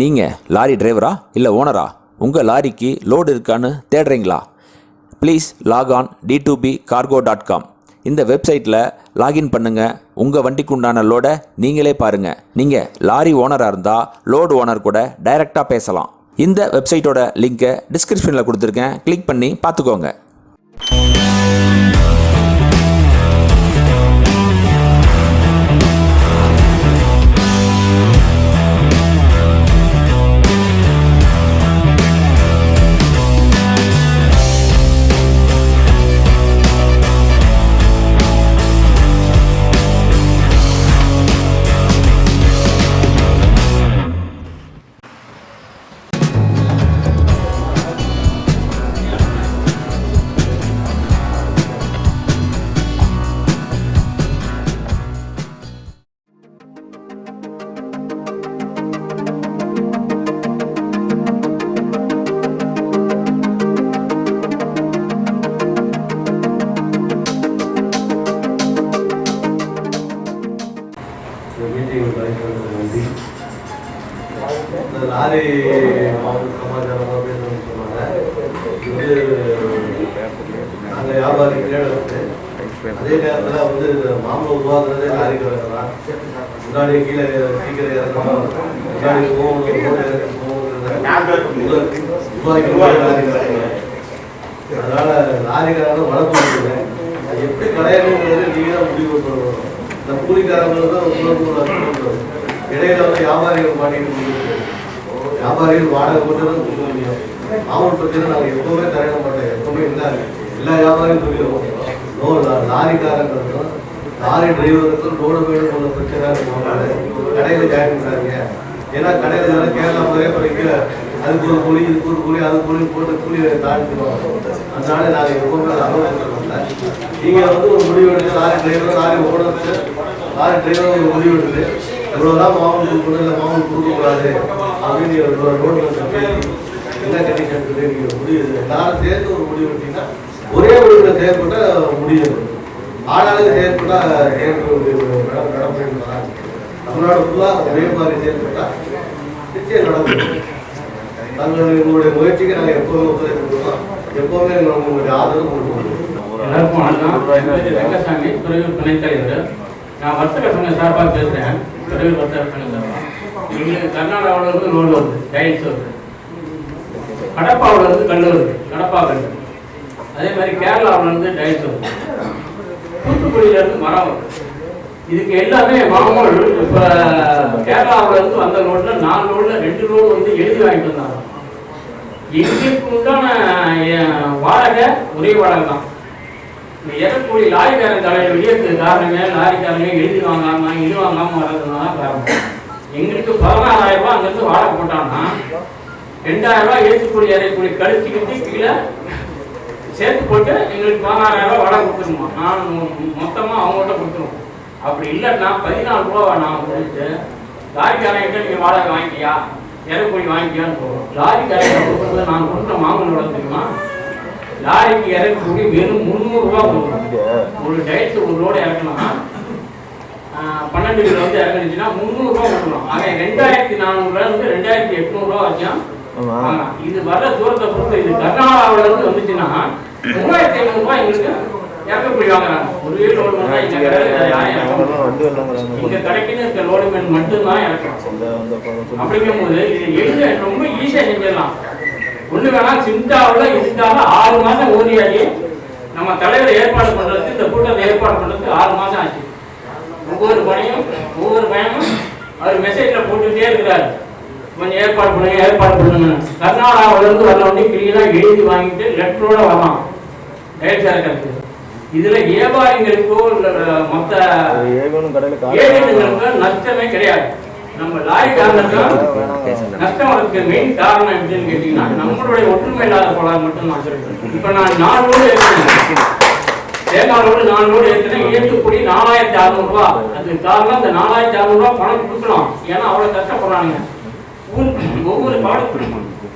நீங்கள் லாரி டிரைவரா இல்லை ஓனரா? உங்கள் லாரிக்கு லோடு இருக்கான்னு தேடுறீங்களா? Please lock on d2bcargo.com. இந்த வெப்சைட்டில் லாகின் பண்ணுங்கள். உங்கள் வண்டிக்கு உண்டான லோடை நீங்களே பாருங்கள். நீங்கள் லாரி ஓனராக இருந்தால் லோடு ஓனர் கூட டைரெக்டாக பேசலாம். இந்த வெப்சைட்டோட லிங்க்கை டிஸ்கிரிப்ஷனில் கொடுத்துருக்கேன். கிளிக் பண்ணி பார்த்துக்கோங்க. லாரி சமாச்சாரமாக பேசணும்னு சொன்னாங்க. இது நாங்கள் வியாபாரி கிடையாது. அதே நேரத்தில் வந்து மாம்பழம் உருவாக்குறதே லாரி கடைகள் தான். முன்னாடி கீழே சீக்கிரம் இறக்கணும், முன்னாடி அதனால லாரிக்காரங்க வளர்ப்பு இருக்குது. அது எப்படி கிடையாதுங்கிறது நீங்கள் தான் முடிவு பண்ணணும். இந்த கூலிக்காரங்களுக்கு தான் இடையில வந்து வியாபாரிகள் மாட்டிட்டு வியாபாரிகள் வாடகை போட்டு தான் கொடுக்க முடியும். மாவட்ட பற்றினா நாங்கள் எப்பவுமே தரையிட மாட்டோம். எப்பவுமே இல்லை, எல்லா வியாபாரியும் சொல்லிடுவோம். லாரிக்காரங்களுக்கும் லாரி டிரைவருக்கும் லோடு வேணும் உள்ள பிரச்சனை கடையில் ஜாயின் பண்ணாங்க. ஏன்னா கடையில் கேரளா மாதிரியே படிக்க அதுக்கு ஒரு கூலி, இதுக்கு ஒரு கூலி, அது கூலி போட்டு கூலி தாண்டிடுவோம். அதனால நாங்கள் எப்பவுமே அதை அனுபவப்படுறோம்ல. நீங்கள் வந்து ஒரு முடிவு எடுத்து லாரி டிரைவர், லாரி ஓடுறது, லாரி டிரைவர் ஒரு முடிவு எடுத்து இவ்வளோதான் மாமூல் கொடுக்கணும், இல்லை மாமூல் கொடுக்கக்கூடாது அப்படின்னு ரோட்டில் என்ன கண்டிஷன் சொல்லி நீங்கள் முடிவு எல்லாரும் சேர்ந்து ஒரு முடிவு எடுத்தீங்கன்னா ஒரே முடிவில் செயற்பட்டால் முடியும். ஆளாளுக்கு செயற்பட்டால் நடப்பு தமிழ்நாடு ஃபுல்லாக ஒரே மாதிரி செயற்பட்டால் நிச்சயம் நடக்கும். நாங்கள் எங்களுடைய முயற்சிக்கு நாங்கள் எப்போதுமே ஒத்துழைப்பு கொடுப்போம். எப்போவுமே உங்களுடைய ஆதரவு கொடுப்போம். எல்லாருக்கும் வணக்கம். வெங்கசாமி, துறையூர் துணைத் தலைவர். நான் வர்த்தக சங்க சார்பாக பேசுகிறேன். துறையூர் வர்த்தக சங்க சார்பாக எங்களுக்கு கர்நாடகாவில் இருந்து லோடு வருது, டைல்ஸ் வருது. கடப்பாவில் இருந்து கல் வருது, கடப்பா கல். அதே மாதிரி கேரளாவில் இருந்து டைல்ஸ் வருது. தூத்துக்குடியிலேருந்து மரம் வருது. இதுக்கு எல்லாமே மாமூல். இப்போ கேரளாவில் இருந்து வந்த லோடில் 4 லோடில் 2 லோடு வந்து எழுதி வாங்கிட்டு வந்தாங்க. எங்களுக்கு உண்டான வாடகை ஒரே வாடகை தான். இந்த இறக்கூலி லாரிக்காரன் தலையில் வெளியேறதுக்கு காரணமே லாரிக்காரங்க எழுதி வாங்காமல் இது வாங்காமல் வர்றதுனால காரணம். எங்களுக்கு 16,000 ரூபா அங்கேருந்து வாடகை போட்டாங்கன்னா 2,000 ரூபா ஏற்றுக்கூலி இறக்கூலி கழிச்சுக்கிட்டு கீழே சேர்த்து போட்டு எங்களுக்கு 16,000 ரூபா வாடகை கொடுத்துருமா. நான் மொத்தமாக அவங்கள்ட்ட கொடுத்துருவோம். அப்படி இல்லைன்னா 14 ரூபா நான் கொடுத்து லாரிக்காரங்கிட்ட நீங்கள் வாடகை வாங்கிக்கியா, இறக்கூலி வாங்கிக்கியான்னு போகிறோம். லாரிக்காரங்க கொடுக்குறது நான் கொடுத்த மாமூலோட தெரியுமா? லாரிக்கு இறக்கூலி வெறும் 300 ரூபா கொடுக்கணும். ஒரு டைல்ஸ் ஒரு லோடு இறக்கணும்னா 12 கிலோ வந்து இறங்குச்சுன்னா 300 ரூபா கொடுக்கணும். ஆக 2,400 இருந்து 2,800 ரூபா வச்சோம். இது வர்ற தூரத்தை பொறுத்து இது கர்நாடகாவில இருந்து வந்துச்சுன்னா 3,500 ரூபாய் எங்களுக்கு இறக்கக்கூலி வாங்குறாங்க. ஒரு வீடு லோடு வந்தா இங்க கடைக்குன்னு இருக்க லோடு மேன் மட்டும்தான் இறக்கணும். அப்படிங்கும்போது இது எழுத ரொம்ப ஈஸியா செஞ்சிடலாம். ஒண்ணு வேணா சிந்தாவில் இதுக்காக 6 மாசம் ஓடியாடி நம்ம தலைவரை ஏற்பாடு பண்றதுக்கு, இந்த கூட்டத்தை ஏற்பாடு பண்றதுக்கு 6 மாசம் ஆச்சு. ஒவ்வொரு பயணமும் அவர் மெசேஜ்ல போட்டுட்டே இருக்கிறாரு, கொஞ்சம் ஏற்பாடு பண்ணுங்க. கர்நாடகாவில இருந்து வர வண்டி கிளீனா எழுதி வாங்கிட்டு லெட்டரோட வரலாம் டைல்ஸ் இறக்கிறது. இதுல வியாபாரிகளுக்கோ மொத்த ஏஜென்ட்டுகளுக்கோ நஷ்டமே கிடையாது. நம்ம லாரிக்காரங்களுக்கு நஷ்டம் வரதுக்கு மெயின் காரணம் எப்படின்னு கேட்டீங்கன்னா நம்மளுடைய ஒற்றுமை இல்லாத போல மட்டும்தான். இப்ப நான் 4 லோடு ஏற்கனவே தேங்காய் லோடு 4 லோடு ஏற்கனவே ஏற்றுக்கூடி 4,600 ரூபா. அதுக்கு காரணம் இந்த 4,600 ரூபா பணம் கொடுக்கலாம். ஏன்னா அவ்வளவு கஷ்டப்படுறாங்க. ஒவ்வொரு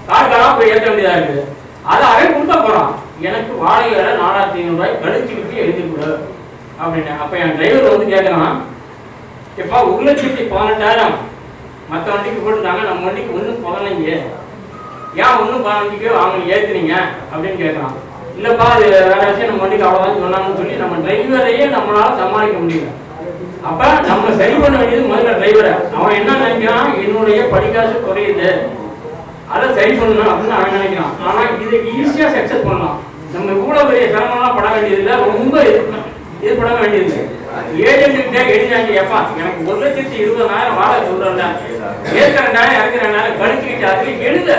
கார்காரா போய் ஏற்ற வேண்டியதா இருக்குது. அதை அவன் கொடுக்க போறான். எனக்கு வாடகை வேற 4,500 ரூபாய் கழிச்சுக்கிட்டு எழுதி கொடு அப்படின்னு. அப்ப என் டிரைவர் வந்து கேட்கறான், எப்பா 1,18,000 மற்ற வண்டிக்கு போட்டுட்டாங்க, நம்ம வண்டிக்கு ஒன்றும் 15 ஏன் ஒன்றும் 15க்கே வாங்க ஏற்றுனீங்க அப்படின்னு கேட்குறான். இல்லைப்பா அது வேற விஷயம், நம்ம வண்டிக்கு அவ்வளோதான் சொன்னாங்கன்னு சொல்லி நம்ம டிரைவரையே நம்மளால சமாளிக்க முடியல. அப்போ நம்ம சரி பண்ண வேண்டியது முதல்ல டிரைவரை. அவன் என்ன நினைக்கிறான், என்னுடைய படிக்காசு குறையுது, அதை சரி பண்ணணும் அப்படின்னு அவன் நினைக்கிறான். ஆனால் இதுக்கு ஈஸியாக சக்சஸ் பண்ணலாம். நம்ம இவ்வளோ பெரிய சிரமம்லாம் பட வேண்டியதில்லை, ரொம்ப இது பண்ண வேண்டியது. ஏஜென்ட்டுக்கிட்டே எழுதினாங்க, எப்பா எனக்கு 1,20,000 வாடகை சொல்கிறேன்ல, ஏற்க 2,000 இறக்க 2,000 கழிச்சுக்கிட்டு அதுலேயும் எழுத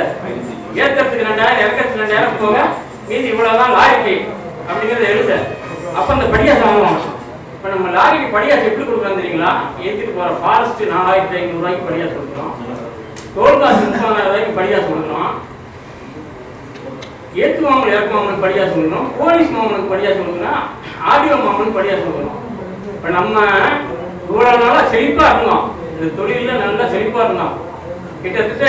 ஏற்கிறதுக்கு 2,000 இறக்கிறதுக்கு 2,000 போக மீதி இவ்வளோதான் லாரிக்கு அப்படிங்கிறத எழுத. அப்போ அந்த படியாசம் வாங்குவாங்க. இப்போ நம்ம லாரிக்கு படியாசம் எப்படி கொடுக்குறோம் தெரியுங்களா? ஏற்றிட்டு போகிற ஃபாரஸ்ட் 4,500 ரூபாய்க்கு படியாசம் கொடுக்குறோம், டோல் காசு 30,000 ரூபாய்க்கு படியாசம் கொடுக்குறோம், ஏற்றுவாங்க இறக்குவாங்களுக்கு படியாசம் கொடுக்கணும், போலீஸ் மாமனுக்கு படியாசம் கொடுக்கணும், ஆடியோ மாமனுக்கு படியாசம் கொடுக்கணும். இப்போ நம்ம இவ்வளோ நாளாக செழிப்பாக இருந்தோம், இந்த தொழிலில் நல்லா செழிப்பாக இருந்தோம். கிட்டத்தட்ட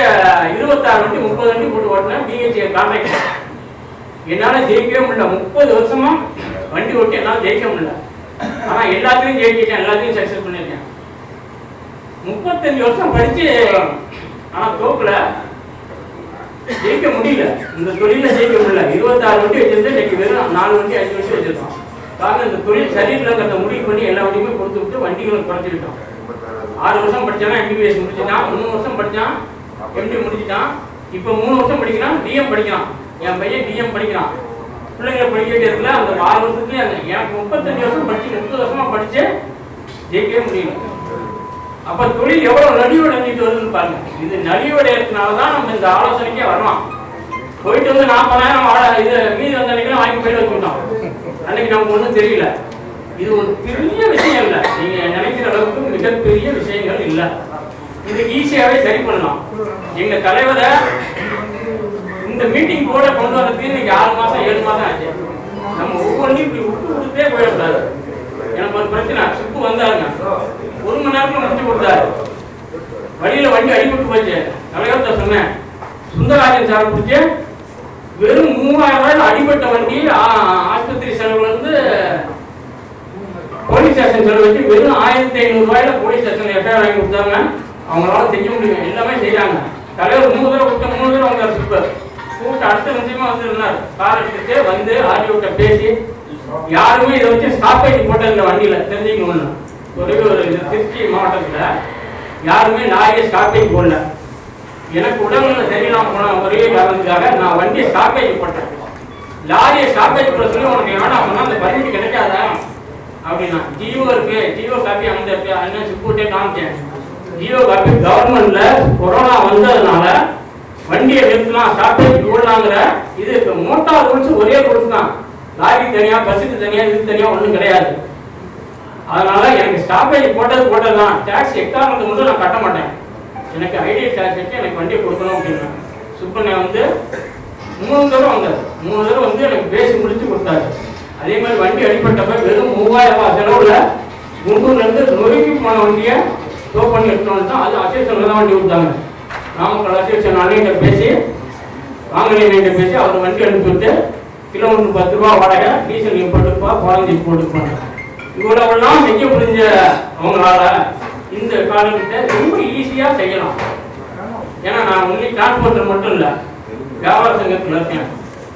26 வண்டி 30 வண்டி போட்டு ஓட்டினேன் டிஹெச்ஏ கான்ட்ராக்டர். என்னால் ஜெயிக்கவே முடியல. 30 வருஷமா வண்டி ஓட்டி என்னால் ஜெயிக்க முடியல. ஆனால் எல்லாத்தையும் ஜெயிச்சிட்டேன், எல்லாத்தையும் சக்ஸஸ் பண்ணியிருக்கேன். 35 வருஷம் படித்து ஆனால் தோப்புல ஜெயிக்க முடியல, இந்த தொழிலில் ஜெயிக்க முடியல. 26 வண்டி வச்சிருந்து இன்னைக்கு வெறும் 4 வண்டி 5 வண்டி வச்சிருக்கோம். காரணம் இந்த தொழில் சரியில்லைங்கிறத முடிவு பண்ணி எல்லா வண்டியுமே கொடுத்து விட்டு வண்டிகளை குறைச்சிக்கிட்டோம். 6 வருஷம் படிச்சானா MBBS முடிச்சுட்டான், 3 வருஷம் படித்தான் MD முடிச்சுட்டான், இப்போ 3 வருஷம் படிக்கிறான், DM படிக்கிறான். என் பையன் DM படிக்கிறான். பிள்ளைங்களை படிக்க வேண்டியதுல அந்த 6 வருஷத்துலேயே எனக்கு 35 வருஷம் படிச்சு 30 வருஷமா படிச்சு ஜெயிக்கவே முடியல. அப்போ தொழில் எவ்வளோ நலிவடைஞ்சிட்டு வருதுன்னு பாருங்க. இது நலிவடைகிறதுனால தான் நம்ம இந்த ஆலோசனைக்கே வரலாம். போயிட்டு வந்து 40,000 இது மீதி வந்த அன்னைக்கு வாங்கி போயிட்டு வச்சுட்டோம். அன்னைக்கு நமக்கு ஒன்றும் தெரியல. இது ஒரு பெரிய விஷயம் இல்லை, நீங்க நினைக்கிற அளவுக்கு மிகப்பெரிய விஷயங்கள் இல்லை. இது ஈஸியாகவே சரி பண்ணலாம். எங்க தலைவரை இந்த மீட்டிங் கூட கொண்டு வரதுக்கு இன்னைக்கு 6 மாசம் 7 மாசம் ஆச்சு. நம்ம ஒவ்வொன்றையும் இப்படி விட்டு கொடுத்தே போயிடக்கூடாது. எனக்கு ஒரு பிரச்சனை, சுப்பு வந்தாருங்க, 1 மணி நேரத்துல முடிச்சு கொடுத்தாரு. வழியில வண்டி அடிபட்டு போச்சு. தலைவர்கிட்ட சொன்னேன், சுந்தரராஜன் சார் பிடிச்சி வெறும் 3,000 ரூபாயில் அடிபட்ட வண்டி ஆஸ்பத்திரி செலவுல இருந்து போலீஸ் ஸ்டேஷன் செலவு வச்சு வெறும் 1,500 ரூபாயில போலீஸ் ஸ்டேஷன்ல எஃப்ஐஆர் வாங்கி கொடுத்தாங்க. அவங்களால செய்ய முடியும், எல்லாமே செய்யறாங்க. தலைவர் 3 தடவை கூட்டம் 3 தடவை வந்தார். சூப்பர் கூட்ட அடுத்த நிமிஷமா வந்து இருந்தார். கார் எடுத்துட்டு வந்து ஆர்டிஓட்ட பேசி யாருமே இதை வச்சு ஸ்டாப்பேஜ் போட்டது இந்த வண்டியில தெரிஞ்சுக்கணும். ஒரு திருச்சி மாவட்டத்துல யாருமே லாரியை ஸ்டாப்பேஜ் போடல. எனக்கு உடல்நிலை சரியில்லாம போன ஒரே காரணத்துக்காக நான் வண்டியை ஸ்டாப்பேஜ் போட்டேன். லாரியை ஸ்டாப்பேஜ் போட சொல்லி உனக்கு வேணாம் சொன்னா அந்த பர்மிட் கிடைக்காதா அப்படின்னா, ஜியோ இருக்கு, ஜியோ காப்பி அந்த அண்ணன் சுப்பூட்டே காமிச்சேன். ஜியோ காப்பி கவர்மெண்ட்ல கொரோனா வந்ததுனால வண்டியை நிறுத்தலாம், ஸ்டாப்பேஜ் போடலாங்கிற இது மோட்டார் ரூல்ஸ் ஒரே ரூல்ஸ் தான். லாரி தனியா, பஸ்ஸுக்கு தனியா, இது தனியா ஒன்றும் கிடையாது. அதனால எனக்கு ஸ்டாப்பேஜ் போட்டதுதான். டாக்ஸ் எக்காரணத்தை மட்டும் நான் கட்ட மாட்டேன், எனக்கு ஐடியா டாக்ஸ் வச்சு எனக்கு வண்டியை கொடுக்கணும் அப்படின்னு சுப்பண்ணை வந்து 3 தடவை வந்தார். 3 தடவை வந்து எனக்கு பேசி முடிச்சு கொடுத்தாரு. அதே மாதிரி வண்டி அடிப்பட்டப்ப வெறும் 3,000 ரூபாய் செலவுல குண்டூர்ல இருந்து நொறுக்கி போன வண்டியை டோ பண்ணி எடுத்துட்டு தான். அது அசோசியேஷன்ல தான் வண்டி கொடுத்தாங்க. நாமக்கல் அசோசியேஷன் அண்ணன்கிட்ட பேசி வாங்கலையிட்ட பேசி அவர் வண்டி அனுப்பிவிட்டு கிலோமீட்டர் 10 ரூபா வாடகை, டீசல் போட்டுப்பா, குழந்தை போட்டுப்பாங்க. இவ்வளவுலாம் செய்ய முடிஞ்ச அவங்களால இந்த காலகிட்ட ரொம்ப ஈஸியா செய்யலாம். ஏன்னா நான் ஒன்லி டிரான்ஸ்போர்ட்டர் மட்டும் இல்லை, வியாபார சங்கத்தில் இருக்கேன்.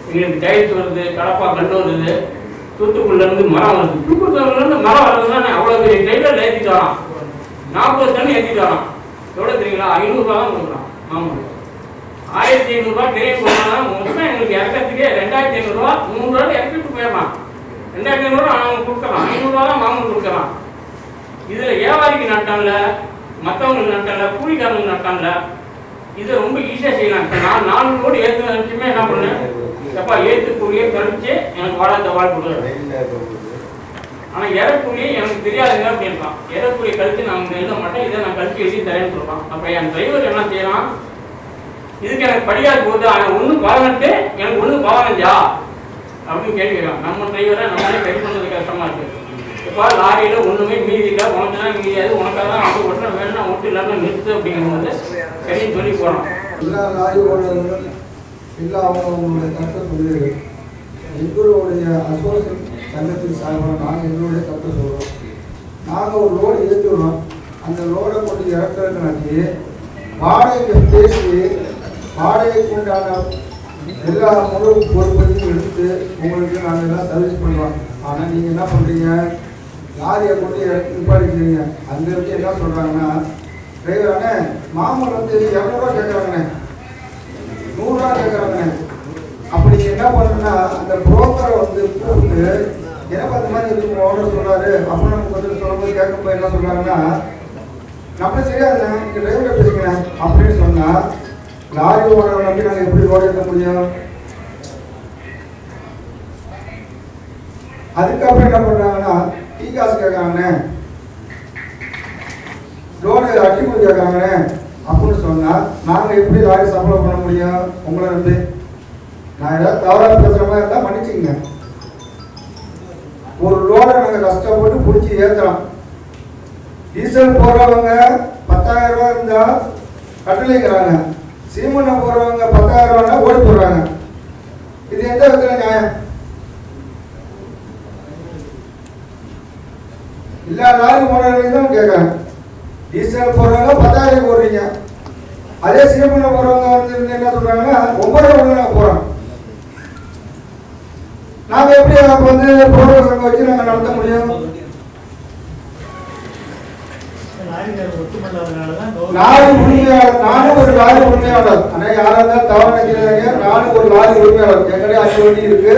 எங்களுக்கு டைல்ஸ் வருது, கடப்பா கண்டு வருது, தூத்துக்குள்ள இருந்து மரம் வருது. தூத்துக்குள்ள இருந்து மரம் வருதுன்னா அவ்வளோ பெரிய டைலர் ஏற்றிட்டு வரான், 40 டன் ஏற்றிட்டு வரான். எவ்வளோ தெரியுங்களா? 500 ரூபா தான் கொடுக்குறான். ஆமாம், 1,500 ரூபா கிரேம் போனாலும் மொத்தம் எங்களுக்கு இறக்கிறதுக்கே 2,500 ரூபா 3 ரூபாய் இறக்கிட்டு போயிடலாம். 2,500 ரூபா அவங்க கொடுக்குறான், 500 ரூபா தான் மாமூல் கொடுக்குறான். இதுல வியாபாரிக்கு நட்டான்ல, மற்றவங்களுக்கு நட்டான்ல, கூலிக்காரங்களுக்கு நட்டான்ல. இதை ரொம்ப ஈஸியா செய்யலாம். இப்போ நான் 4 லோடு ஏற்று நினைச்சுமே என்ன பண்ணேன், எப்பா ஏற்றுக்கூலியே கழிச்சு எனக்கு வாடகை வாழ் கொடுக்குறேன். ஆனா இறக்கூலியே எனக்கு தெரியாதுங்க அப்படின்றான். இறக்கூலியை கழிச்சு நான் இங்க எழுத மாட்டேன், இதை நான் கழிச்சு எழுதி தரேன்னு சொல்றான். அப்ப என் டிரைவர் என்ன செய்யறான், இதுக்கு எனக்கு படியாது போகுது, ஒண்ணு 18 எனக்கு ஒண்ணு 15 அப்படின்னு கேட்கிறான். நம்ம டிரைவரை நம்மளே சரி பண்ணது கஷ்டமா இருக்கு. இப்போ லாரியில ஒண்ணுமே மீதி இல்லை, உனக்கு தான் மீதியாது, உனக்காக தான் அவங்க ஒட்டுற வேணும், ஒட்டு இல்லாமல் நிறுத்து அப்படிங்கும்போது சரின்னு சொல்லி போறோம். எல்லா லாரி ஓடுறவர்கள் எல்லா அவங்களுடைய கருத்தை சொல்லுங்கள். எங்களுடைய அசோசியேஷன் சங்கத்தின் சார்பாக நாங்கள் எங்களுடைய கருத்தை சொல்கிறோம். நாங்கள் ஒரு லோடு ஏற்றுறோம், அந்த லோடை கொண்டு இறக்குறதுனாக்கி வாடகைக்கு பேசி வாடகைக்கு உண்டான எல்லா முழு பொறுப்பையும் எடுத்து உங்களுக்கு நாங்கள் எல்லாம் சர்வீஸ் பண்ணுவோம். ஆனால் நீங்கள் என்ன பண்ணுறீங்க, லாரியை கொண்டு நிப்பாடிக்கிறீங்க. அந்த இடத்துல என்ன சொல்கிறாங்கன்னா, டிரைவரானே மாமூல் வந்து 200 கேட்குறாங்கண்ணே, 100 கேட்குறாங்கண்ணே. அப்படி என்ன பண்ணுன்னா அந்த புரோக்கரை வந்து கூப்பிட்டு எனக்கு அந்த மாதிரி இருக்கு ஓனர் சொல்கிறாரு அப்படின்னு நமக்கு வந்து சொல்லும்போது கேட்கும்போது என்ன சொல்கிறாங்கன்னா, நம்ம சரியாதுண்ணே நீங்கள் டிரைவரை பேசுகிறேன் அப்படின்னு சொன்னால் லாரி ஓனரை நம்பி நாங்கள் எப்படி லோடு எடுக்க முடியும்? அதுக்கப்புறம் என்ன பண்ணுறாங்கன்னா டீ காசு கேட்குறாங்கண்ணே, லோடு அட்டிமொழி கேட்குறாங்கண்ணே அப்படின்னு சொன்னால் நாங்கள் எப்படி லாரி சம்பளம் பண்ண முடியும்? உங்களை நம்பி நான் ஏதாவது தவறாக பேசுகிற மாதிரி இருந்தால் மன்னிச்சுங்க. ஒரு லோடை நாங்கள் கஷ்டப்பட்டு பிடிச்சி ஏற்றுறோம். டீசல் போடுறவங்க 10,000 ரூபா இருந்தால் கட்டளைங்கிறாங்க, சீமெண்ணை போடுறவங்க 10,000 ரூபான்னா ஓடி போடுறாங்க. இது எந்த விதத்தில் நியாயம்? எல்லா லாரி ஓனர்களையும் தான் கேட்குறாங்க. டீசல் போடுறவங்க 10,000 போடுறீங்க, அதே சீமெண்ணை போடுறவங்க வந்து என்ன சொல்கிறாங்கன்னா 9,000 நாங்கள் போகிறோம். நாங்கள் எப்படி அப்போ வந்து புரோக்கர் சங்கம் வச்சு நாங்கள் நடத்த முடியும்? லாரி உரிமையாளர், நானும் ஒரு லாரி உரிமையாளர். ஆனால் யாராக இருந்தாலும் தவறு நினைக்கிறாங்க. நானும் ஒரு லாரி உரிமையாளர். எங்கடைய 5 வண்டி இருக்கு,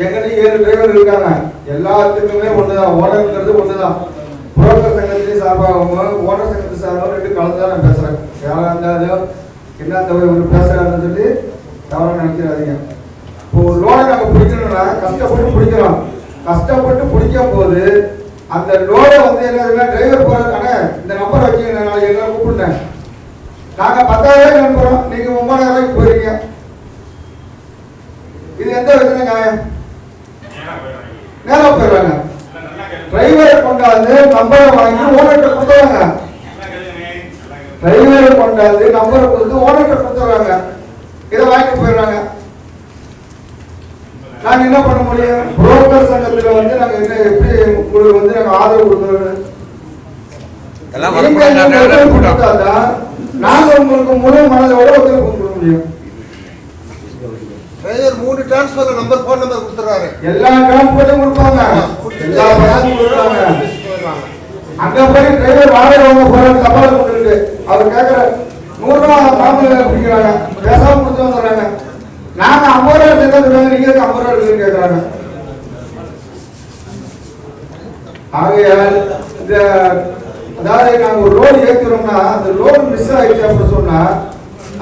எங்கடைய 7 டிரைவர் இருக்காங்க. எல்லாத்துக்குமே ஒண்ணுதான், ஓனர்ங்கிறது ஒண்ணுதான். புரோக்கர் சங்கத்திலேயே சார்பாகவும் ஓனர் சங்கத்து சார்பாகவும் 2 கலந்து தான் நான் பேசுறேன். யாராக இருந்தாலும் என்ன தவிர ஒரு பேசுறாருன்னு சொல்லி தவறு நினைக்கிறாதீங்க. இப்போ ஒரு லோனை நாங்கள் பிடிக்கணும்னா கஷ்டப்பட்டு பிடிக்கிறோம். கஷ்டப்பட்டு பிடிக்கும் போது அந்த லோடை வந்து என்ன டிரைவர் போறதுக்கான இந்த நம்பரை வச்சு நான் எல்லாம் கூப்பிட்டேன். நாங்கள் 10,000 அனுப்புறோம், நீங்க 9,000 ரூபாய்க்கு போயிருக்கீங்க. இது எந்த விதத்துல நியாயம்? நேரம் போயிடுறாங்க. டிரைவரை கொண்டாந்து நம்பரை வாங்கி ஓனர்கிட்ட கொடுத்துறாங்க. டிரைவரை கொண்டாந்து நம்பரை கொடுத்து ஓனர்கிட்ட கொடுத்துறாங்க. இதை வாங்கிட்டு போயிடுறாங்க. நாங்க என்ன பண்ண முடியும்? புரோக்கர் சங்கத்துல வந்து நாங்க என்ன எப்படி உங்களுக்கு வந்து நாங்க ஆதரவு கொடுக்கணும்? நாங்க உங்களுக்கு முழு மனதோட ஒத்துழைப்பு கொடுக்க முடியும். Driver 3 transfer number phone number கொடுத்துறாரு. எல்லா டிரான்ஸ்போர்ட்டும் கொடுப்பாங்க, எல்லா பணமும் கொடுப்பாங்க. அங்க போய் டிரைவர் வாடகை வாங்க போறாரு, சவால் கொடுத்துருக்கு. அவர் கேட்கிற 100 ரூபாய் மாமூல பிடிக்கிறாங்க, பேசாம கொடுத்து வந்துடுறாங்க. நாங்க 50 ரூபாய் சேர்த்தா சொல்றாங்க, நீங்க 50 ரூபாய் இருக்குன்னு கேட்கறாங்க. ஆகையால் இந்த அதாவது நாங்க ஒரு ரோடு ஏற்றுறோம்னா அந்த ரோடு மிஸ் ஆயிடுச்சு அப்படின்னு சொன்னா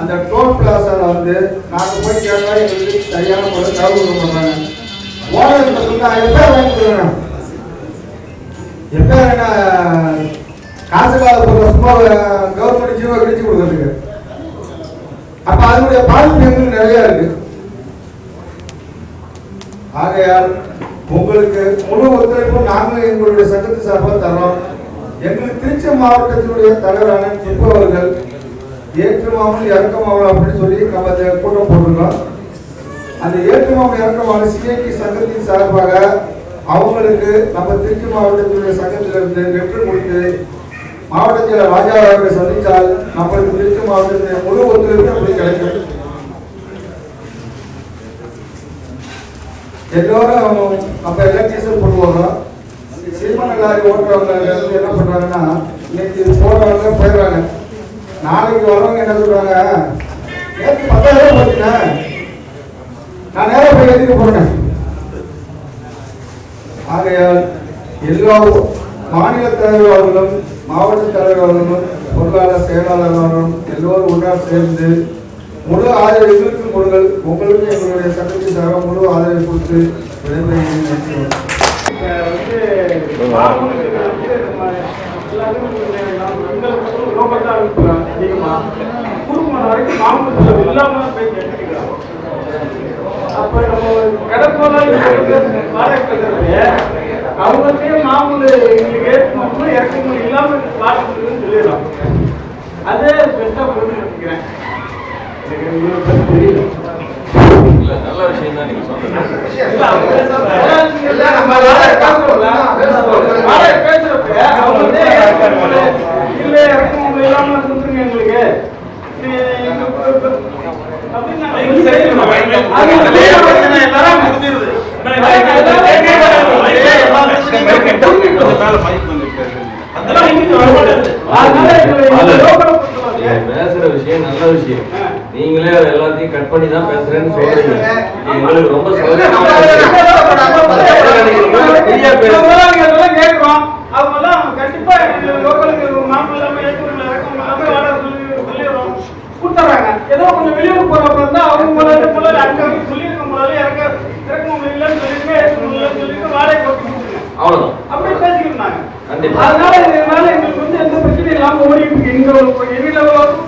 அந்த டோல் பிளாசால வந்து நாங்க போய் கேட்டா எங்களுக்கு சரியான முறை தகவல் பண்றாங்க. ஓனர் சொன்னா எப்ப வாங்கி கொடுக்குறேன், எப்ப என்ன காசு கால சும்மா கவர்மெண்ட் ஜீவோ கிழிச்சு கொடுக்கறதுக்கு. அப்ப அதனுடைய பாதிப்பு எங்களுக்கு நிறைய இருக்கு. ஆகையால் உங்களுக்கு முழு ஒத்துழைப்பும் நாங்கள் எங்களுடைய சங்கத்து சார்பாக தரோம். எங்களுக்கு திருச்சி மாவட்டத்தினுடைய தலைவரான சுப்பு அவர்கள் ஏற்றுமாமல் இறக்கமாவல் அப்படின்னு சொல்லி நம்ம அந்த கூட்டம் போட்டிருக்கோம். அந்த ஏற்றுமாமல் இறக்கமாவல் சிஐடி சங்கத்தின் சார்பாக அவங்களுக்கு நம்ம திருச்சி மாவட்டத்தினுடைய சங்கத்திலிருந்து லெட்டர் கொடுத்து மாவட்ட செயலர் ராஜா அவர்களை சந்தித்தால் நம்மளுக்கு திருச்சி மாவட்டத்தின் முழு ஒத்துழைப்பு அப்படி கிடைக்கும். எல்லோரும் நம்ம எல்லாம் டீசல் கொண்டு வரோம். சீமெண்ணெய் லாரி ஓட்டுறவங்க என்ன பண்றாங்கன்னா இன்னைக்கு போறவங்க போயிடுறாங்க, நாளைக்கு வரவங்க என்ன சொல்றாங்க, நேற்று 10,000 போச்சுங்க, நான் நேரம் போய் ஏற்றிட்டு போறேன். ஆகையால் எல்லா மாநில தலைவர்களும் மாவட்ட தலைவர்களும் பொருளாளர் செயலாளர்களும் எல்லோரும் ஒன்றாக சேர்ந்து முழு ஆதரவு எங்களுக்கு கொடுங்கள். உங்களுக்கு எங்களுடைய சட்டத்தின் சார்பாக முழு ஆதரவு கொடுத்து அவங்களுக்கே மாமூல் எங்களுக்கு ஏற்கனவே இறக்கணும் இல்லாம பாத்துன்னு சொல்லிடலாம். அதே பெஸ்டா போட்டு நினைக்கிறேன். நல்ல விஷயம் தான் நீங்க சொல்றது. இல்ல இறக்கணும் இல்லாம கொடுத்துருங்க எங்களுக்கு பேசுற விஷயம் நல்ல விஷயம். நீங்களே எல்லாத்தையும் கட் பண்ணி தான் பேசுறேன்னு சொல்றீங்க. எங்களுக்கு ரொம்ப கேட்கிறோம். அவங்க எல்லாம் கண்டிப்பா லோக்கலுக்கு மாப்பிள்ளை இல்லாம ஏற்றுல சொல்லிடுறோம் கொடுத்துறாங்க. ஏதோ கொஞ்சம் வெளியூர் போறப்ப இருந்தா அவங்க முதல்ல அங்க சொல்லியிருக்க முதல்ல இறக்கணும் இல்லைன்னு சொல்லிட்டு வாடகை போட்டு அவ்வளவுதான். அப்படியே பேசிக்கிட்டாங்க. கண்டிப்பா. அதனால எங்களுக்கு வந்து எந்த பிரச்சனையும் இல்லாம ஓடிட்டு இருக்கு. எங்க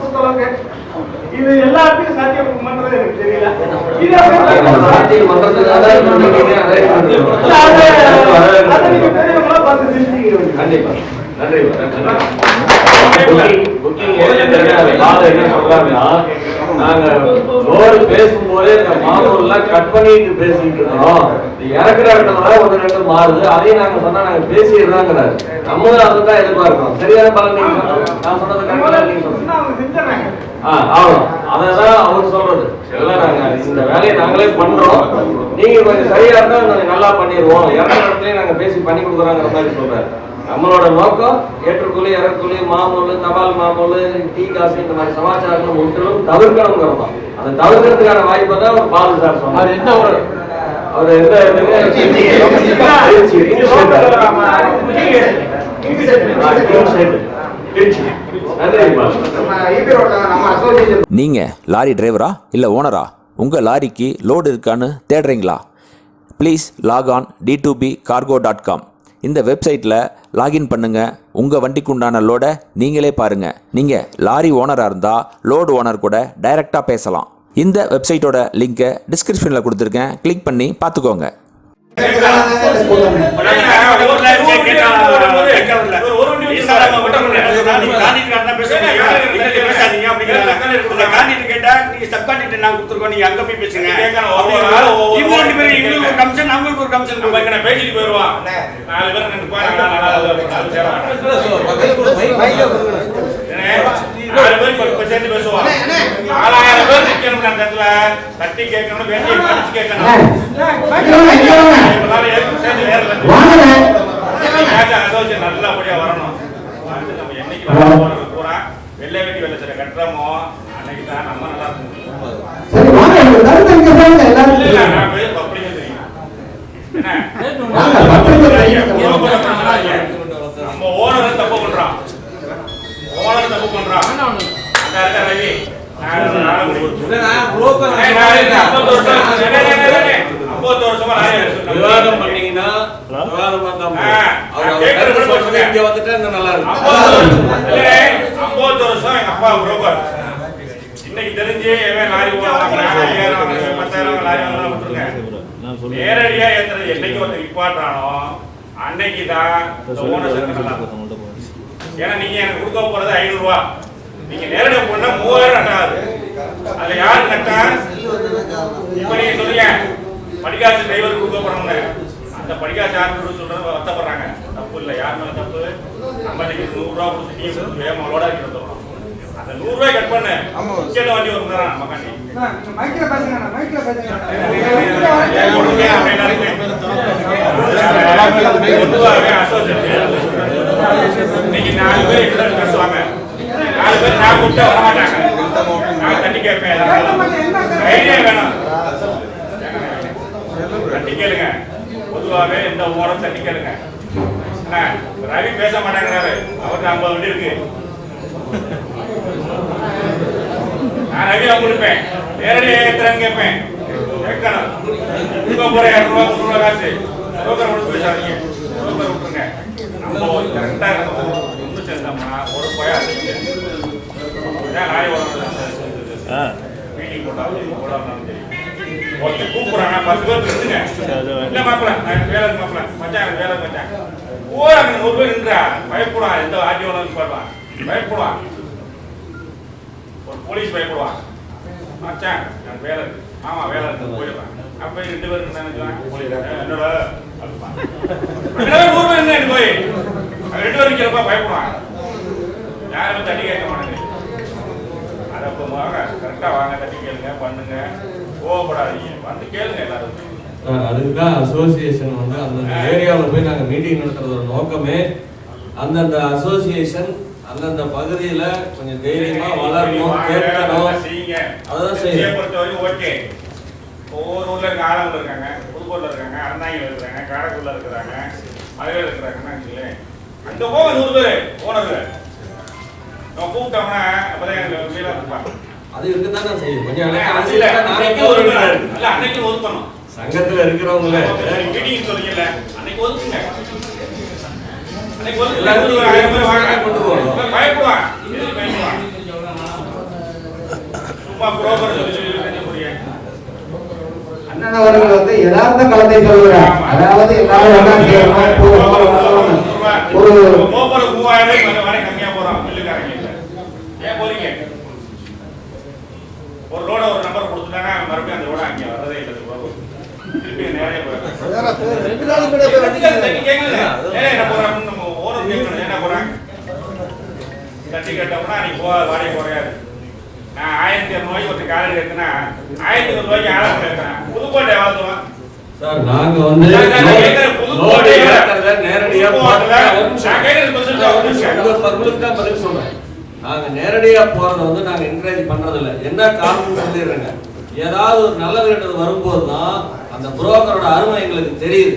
பொறுத்தளவுக்கு இது எல்லாத்துக்கும் சாத்தியம் பண்றது எனக்கு தெரியல. பெரியவங்களா பார்த்து செஞ்சுக்கிறோம். கண்டிப்பா. நன்றி. என்ன சொல்றாங்கன்னா, நாங்க ரோடு பேசும்போதே இந்த மாமூலாம் கட் பண்ணிட்டு பேசிட்டு இருக்கோம். இறக்குற இடத்துல ஒன்று ரெண்டு மாறுது. அதையும் நாங்க சொன்னா நாங்க பேசிடுறாங்கிறாரு. நம்மளும் அதுதான் எதிர்பார்க்கிறோம். சரியான பலன் நீங்க நான் சொன்னது நீங்க சொல்றீங்க. அதான் அவர் சொல்றது. எல்லாம் நாங்க இந்த வேலையை நாங்களே பண்றோம். நீங்க கொஞ்சம் சரியா இருந்தா கொஞ்சம் நல்லா பண்ணிடுவோம். இறக்குற இடத்துலயும் நாங்க பேசி பண்ணி கொடுக்குறாங்கிற மாதிரி சொல்றாரு. நம்மளோட நோக்கம் ஏற்றுக்கூலி, இறக்குக்கூலி, மாமூல், தபால் மாமூல், டீ காசு இந்த மாதிரி சமாச்சாரங்கள் முற்றிலும் தவிர்க்கணுங்கிறோம். அதை தவிர்க்கிறதுக்கான வாய்ப்பை தான் ஒரு பாலு சார் சொன்னார். அவர் எந்த நீங்க லாரி டிரைவரா இல்லை ஓனரா? உங்கள் லாரிக்கு லோடு இருக்கான்னு தேடுறீங்களா? Please lock on d2bcargo.com. இந்த வெப்சைட்டில் லாகின் பண்ணுங்கள். உங்கள் வண்டிக்கு உண்டான லோடை நீங்களே பாருங்கள். நீங்கள் லாரி ஓனராக இருந்தால் லோடு ஓனர் கூட டைரெக்டாக பேசலாம். இந்த வெப்சைட்டோட லிங்கை டிஸ்கிரிப்ஷனில் கொடுத்துருக்கேன். கிளிக் பண்ணி பார்த்துக்கோங்க. தட்டி கேட்கணும், வேண்டிய படிச்சு கேட்கணும். நல்லபடியா வரணும். நம்ம என்னைக்கு பூரா வெள்ளை வெட்டி வெள்ளை சில கட்டுறோமோ அன்னைக்கு தான் நம்ம நல்லா இருக்கும். நம்ம ஓனர் தப்பு பண்றான். ஓனர் தப்பு பண்றான். அந்த ரவி விவாதம் பண்ணீங்கன்னா இன்னைக்கு தெரிஞ்சு நேரடியா ஏத்துறது என்னைக்கு வந்து நிப்பாட்டானோ அன்னைக்குதான். ஏன்னா நீங்க எனக்கு கொடுக்க போறது 500 ரூபா. நீங்க நேரடியா போனா 3000 கட்டாது. அதுல யாரு கட்டா? இப்ப நீங்க சொல்றீங்க படிக்காசு டிரைவர் கொடுக்கப்படணும்னு. அந்த படிக்காசு யாரு சொல்றது வருத்தப்படுறாங்க. தப்பு இல்லை. யார் மேல தப்பு? நம்ம 100 ரூபா கொடுத்து டீ கொடுத்து வேகமாவோட இருக்கிறோம். அந்த 100 ரூபாய் கட் பண்ணு. முக்கிய வண்டி ஒரு நேரம் நம்ம காண்டி நீங்க 4 பேர் இப்படி பேசுவாங்க. 4 பேர் நான் கூப்பிட்டு வர மாட்டாங்க. நான் தட்டி கேட்பேன். வேணும் தட்டி கேளுங்க. பொதுவாகவே இந்த ஓரம் தட்டி கேளுங்க. ரவி பேச மாட்டேங்கிறாரு. அவருக்கு 50 வண்டி இருக்கு. நான் ரவி கொடுப்பேன். நேரடியாக ஏத்துறேன்னு கேட்பேன். கேட்கணும். கொடுக்க போற 200 ரூபா 300 ரூபா காசு ரோக்கர் கொடுத்து பேசாதீங்க. ரோக்கர் விட்டுருங்க. நம்ம கரெக்டா ஒன்று சேர்ந்தோம்னா ஒரு போயா நாய் மீட்டிங் போட்டாலும் சரி. ஒருத்தர் கூப்பிடுறாங்க 10 பேர் இருக்குங்க. இல்ல மாப்பிள்ள நான் வேலை மாப்பிள்ள மச்சான் எனக்கு வேலை மச்சான் பூரா 100 பேர் நின்றா பயப்படுவான். எந்த ஆட்சியோன்னு போடுவான். பயப்படுவான். ஒரு போலீஸ் பயப்படுவான். மச்சான் எனக்கு வேலை இருக்கு. ஆமா வேலை இருக்கு போயிடுவான். அப்ப 2 பேர் நினைக்கலாம் என்னோட 100 பேர் என்ன போய் 2 பேர் நிற்கிறப்ப பயப்படுவான். யாரும் தட்டி கேட்க மாட்டாங்க. அதை கரெக்டா வாங்க தட்டி கேளுங்க பண்ணுங்க. கோவப்படாதீங்க, வந்து கேளுங்க எல்லாரும். அதுக்கு தான் அசோசியேஷன் வந்து அந்தந்த ஏரியாவில் போய் நாங்கள் மீட்டிங் நடத்துறதோட நோக்கமே அந்தந்த அசோசியேஷன் அந்தந்த பகுதியில் கொஞ்சம் தைரியமா வளரணும், கேட்கணும். அதான் செய்ய பொறுத்தவரைக்கும் ஓகே. ஒவ்வொரு ஊர்ல இருக்க ஆளுங்க இருக்காங்க, புதுக்கோட்டில் இருக்காங்க, அறந்தாங்கில இருக்கிறாங்க, காரைக்குடியில் இருக்கிறாங்க, மதுரையில் இருக்கிறாங்கன்னா அங்க போக 100 பேர் ஓனர்கள் நம்ம கூப்பிட்டோம்னா அப்பதான் எங்களுக்கு இருப்பாங்க. அது இருக்குதான் செய்யும். கொஞ்சம் அன்னைக்கு ஒதுக்கணும். சங்கத்துல இருக்கிறவங்கள மீட்டிங் சொல்லுங்கல்ல, அன்னைக்கு ஒதுக்குங்க. பயப்படுவான் சும்மா புரோக்கர் சொல்லி அண்ணன் அவர்கள் வந்து யதார்த்த களத்தை சொல்கிறார். அதாவது எல்லாரும் ஒரு 3000 வரை கம்மியா போறோம். மில்லுக்காரங்க இல்ல ஏன் போறீங்க? ஒரு லோட ஒரு நம்பர் கொடுத்துட்டாங்க, மறுபடியும் அந்த லோட அங்கே வரதே இல்லை. திருப்பி நிறைய என்ன போறாங்க தட்டி கேட்டோம்னா நீ வாடகை குறையாது. நான் 1200 ஒரு காலையில் இருக்குன்னா 1200 ஆளம் கேட்கிறேன். புதுக்கோட்டை எவ்வளவுவான் சார்? நாங்க வந்து நேரடியா பதில் சொல்றேன். நாங்க நேரடியா போறத வந்து நாங்க என்கரேஜ் பண்றது இல்லை. என்ன காரணம் சொல்லிடுறேங்க. ஏதாவது ஒரு நல்ல ரேட்டு வரும்போது தான் அந்த புரோக்கரோட அருமை எங்களுக்கு தெரியுது.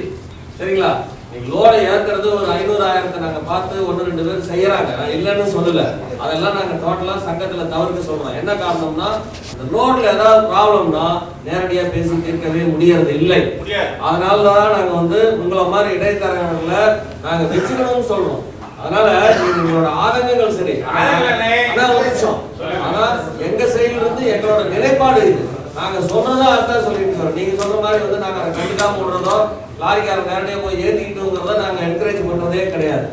சரிங்களா? நீங்க லோட ஏற்கிறது ஒரு 500,000 நாங்க பார்த்து 1-2 பேர் செய்யறாங்க, இல்லைன்னு சொல்லல. அதெல்லாம் நாங்க டோட்டலா சங்கத்துல தவிர்க்க சொல்றோம். என்ன காரணம்னா இந்த லோட்ல ஏதாவது ப்ராப்ளம்னா நேரடியா பேசி தீர்க்கவே முடியறது இல்லை. அதனாலதான் நாங்க வந்து உங்களை மாதிரி இடைத்தரகர்களை நாங்க வச்சுக்கணும்னு சொல்றோம். அதனால உங்களோட ஆதங்கங்கள் சரி, ஆனா எங்க சைடுல இருந்து எங்களோட நிலைப்பாடு இது. நாங்க சொன்னதா அர்த்தம் சொல்லிட்டு இருக்கோம். நீங்க சொல்ற மாதிரி வந்து நாங்க கண்டுக்காம விடுறதோ லாரிக்காரன் நேரடியா போய் ஏத்திக்கிட்டுங்கிறத நாங்க என்கரேஜ் பண்றதே கிடையாது.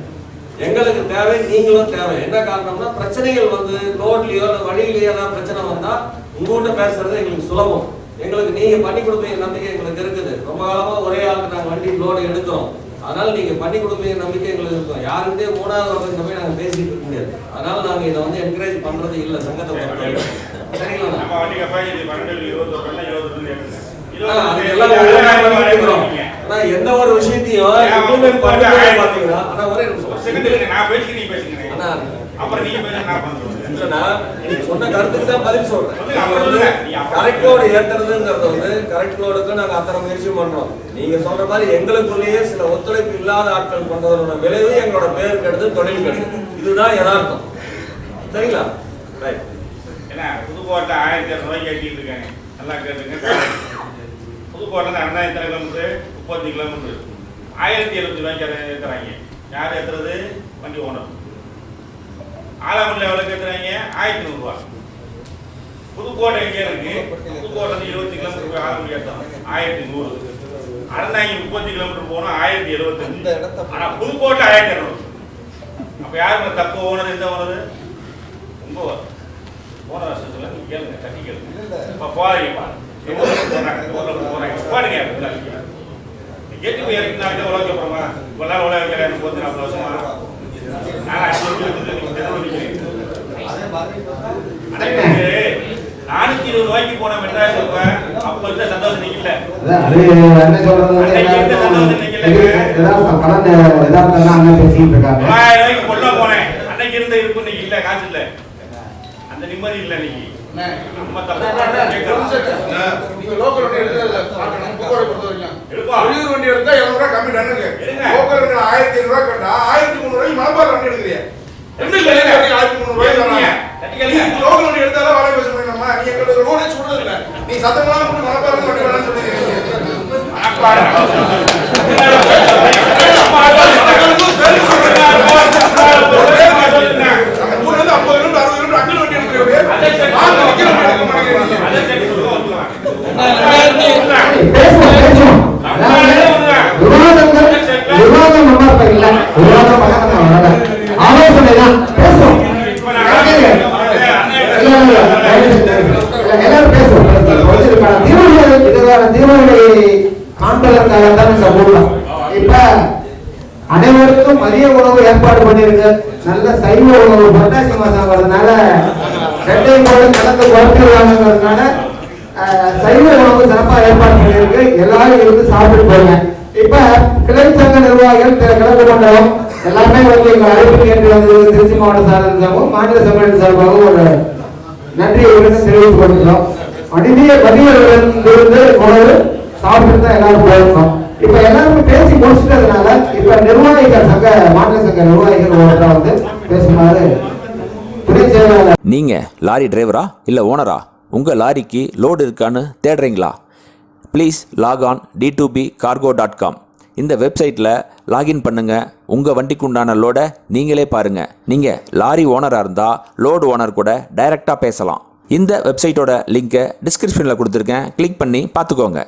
எங்களுக்கு தேவை, நீங்களும் தேவை. என்ன காரணம்னா பிரச்சனைகள் வந்து ரோட்லயோ இல்ல வழியிலயோ ஏதாவது பிரச்சனை வந்தா உங்ககிட்ட பேசுறது எங்களுக்கு சுலபம். எங்களுக்கு நீங்க பண்ணி கொடுப்பீங்க நம்பிக்கை எங்களுக்கு இருக்குது. ரொம்ப காலமா ஒரே ஆளுக்கு நாங்க வண்டி லோடு எடுக்கிறோம். அதனால நீங்க பண்ணி கொடுப்பீங்க நம்பிக்கை எங்களுக்கு இருக்கும். யாருக்கிட்டே 3வது போய் நாங்க பேசிட்டு இருக்க முடியாது. அதனால நாங்க இதை வந்து என்கரேஜ் பண்றது இல்லை சங்கத்தை பொறுத்தவரை. சரிங்களா? எந்த ஒரு விஷயத்தையும் சொன்ன கருத்துக்கு தான் பதில் சொல்றேன். கரெக்ட் லோடு ஏத்துறதுங்கிறது வந்து கரெக்ட் லோடுக்கு நாங்க அத்தனை முயற்சி பண்றோம். நீங்க சொல்ற மாதிரி எங்களுக்குள்ளேயே சில ஒத்துழைப்பு இல்லாத ஆட்கள் பண்றதோட விளைவு எங்களோட பேர் கெடுது, தொழில் கெடுது. இதுதான் யதார்த்தம். சரிங்களா? புதுக்கோட்டை 1200 கேட்டிட்டு இருக்காங்க. நல்லா கேட்டுங்க. புதுக்கோட்டை 2000 கிலோமீட்டர் 30 கிலோமீட்டர் 1070 ஏற்றுறாங்க. யார் ஏற்றுறது? வண்டி ஓனர். ஆலாமல்ல எவ்வளோ ஏற்றுறாங்க? 1100. புதுக்கோட்டை எங்கே இருக்கு? புதுக்கோட்டை 20 கிலோமீட்டர் ஆலாமல்லி ஏற்றோம் 1100. அறந்தாங்கி 30 கிலோமீட்டர் போனோம் 1075. ஆனா புதுக்கோட்டை 1200. அப்ப யாருக்கு தப்பு? ஓனர் எந்த ஓனர்? உங்க ஓனர் அசத்துல நீங்க கேளுங்க, தட்டி கேளுங்க. இப்ப போறீங்க பாருங்க கேட்டு போய் இறக்கினாங்க. உலக அப்புறமா இவ்வளவு உலக கல்யாணம் போது 40 வருஷமா நான் 420 ரூபாய்க்கு போன மெட்ராஸ் அப்ப இருந்த சந்தோஷம் நீங்க இல்ல. என்ன சொல்றது கொள்ள போனேன் அன்னைக்கு இருந்த இருப்பு இன்னைக்கு இல்ல, காசு இல்ல, அந்த நிம்மதி இல்ல. இன்னைக்கு நம்ம தப்பு லோக்கல் வண்டி எடுத்தா 700 ரூபாய் கம்மி டன்னுக்கு. லோக்கல் வண்டி 1500 ரூபாய் கேட்டா 1300 ரூபாய்க்கு மலபார் வண்டி எடுக்கிறியா? 1300 ரூபாய் லோக்கல் வண்டி எடுத்தாலும் வேலை பேச முடியும். நீ எங்களுக்கு லோனே சொல்றது இல்ல. நீ சத்தமெல்லாம் போட்டு மலபார் வண்டி வேணாம்னு சொல்லிருக்கீங்க. அனைவருக்கும் மதிய உணவு ஏற்பாடு பண்ணிருக்கு. நல்ல சைவ உணவு புரட்டாசி மாசம் வரதுனால ரெண்டையும் போல கலந்து குழப்பிடுவாங்கிறதுனால சைவ உணவு பிறகு எல்லாரும் இருந்து சாப்பிட்டு போங்க. இப்ப கிளை சங்க நிர்வாகிகள் கிழக்கு மண்டலம் எல்லாமே வந்து எங்க அழைப்பு கேட்டு வந்து திருச்சி மாவட்ட சார்பாகவும் மாநில சம்மேளன சார்பாகவும் ஒரு நன்றியை தெரிவித்துக் கொள்கிறோம். மனிதர்களிருந்து உணவு சாப்பிட்டு தான் எல்லாரும் போயிருக்கோம். இப்ப எல்லாருமே பேசி முடிச்சுட்டதுனால இப்ப நிர்வாகிகள் சங்க மாநில சங்க நிர்வாகிகள் ஒருத்தர் வந்து பேசுமாறு துணை செயலாளர். நீங்க லாரி டிரைவரா இல்லை ஓனரா? உங்கள் லாரிக்கு லோடு இருக்கான்னு தேடுறீங்களா? Please lock on d2bcargo.com. இந்த வெப்சைட்டில் லாகின் பண்ணுங்கள். உங்கள் வண்டிக்கு உண்டான லோடை நீங்களே பாருங்கள். நீங்கள் லாரி ஓனராக இருந்தால் லோடு ஓனர் கூட டைரெக்டாக பேசலாம். இந்த வெப்சைட்டோட லிங்கை டிஸ்கிரிப்ஷனில் கொடுத்துருக்கேன். கிளிக் பண்ணி பார்த்துக்கோங்க.